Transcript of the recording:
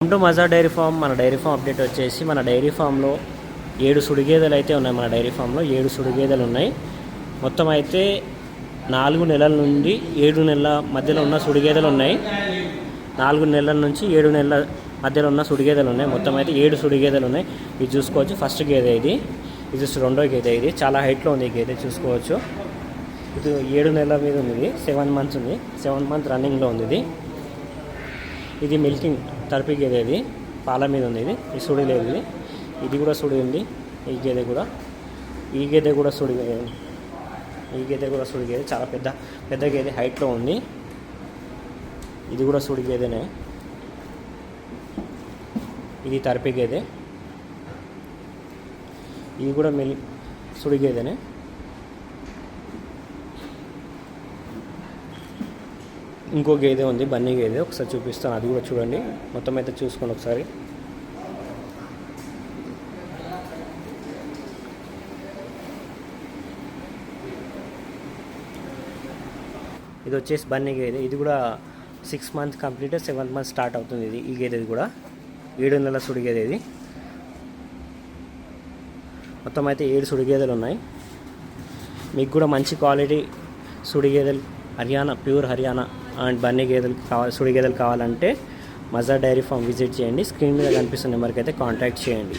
Welcome to Mazar dairy farm. మన dairy farm update వచ్చేసి మన డైరీ ఫామ్లో 7 సుడి గేదెలు అయితే ఉన్నాయి. మన డైరీ ఫామ్లో 7 సుడి గేదెలు ఉన్నాయి. మొత్తం అయితే 4 నెలల నుండి 7 నెలల మధ్యలో ఉన్న సుడి గేదెలు ఉన్నాయి. 4 నెలల నుంచి 7 నెలల మధ్యలో ఉన్న సుడి గేదెలు ఉన్నాయి. మొత్తం అయితే 7 సుడి గేదెలు ఉన్నాయి. ఇది చూసుకోవచ్చు. ఫస్ట్ గేదె ఇది రెండో గేదె. ఇది చాలా హైట్లో ఉంది. ఈ గేదె చూసుకోవచ్చు. ఇది 7 నెలల మీద ఉంది. 7 మంత్స్ ఉంది. 7 మంత్ రన్నింగ్లో ఉంది. ఇది మిల్కింగ్ తరపి గేదె. ఇది పాల మీద ఉంది. ఇది సుడి లేదు. ఇది కూడా సుడి ఉంది. ఈ గేదె కూడా సుడి గేదె చాలా పెద్ద గేదె, హైట్లో ఉంది. ఇది కూడా సుడి గేదెనే. ఇది తరపి గేదె. ఇది కూడా సుడి గేదెనే. ఇంకో గేదె ఉంది, బన్నీ గేదె. ఒకసారి చూపిస్తాను, అది కూడా చూడండి. మొత్తం అయితే చూసుకోండి ఒకసారి. ఇది వచ్చేసి బన్నీ గేదె. ఇది కూడా 6 month complete, 7th month start అవుతుంది. ఈ గేదెది కూడా 7 నెలల సుడి గేదె. ఇది మొత్తం అయితే 7 సుడి గేదెలు ఉన్నాయి. మీకు కూడా మంచి క్వాలిటీ సుడి గేదెలు, ప్యూర్ హర్యానా అండ్ బన్నీ గేదెలు సుడి గేదెలు కావాలంటే మజార్ డైరీ ఫామ్ విజిట్ చేయండి. స్క్రీన్ మీద కనిపిస్తున్న నెంబర్కి అయితే కాంటాక్ట్ చేయండి.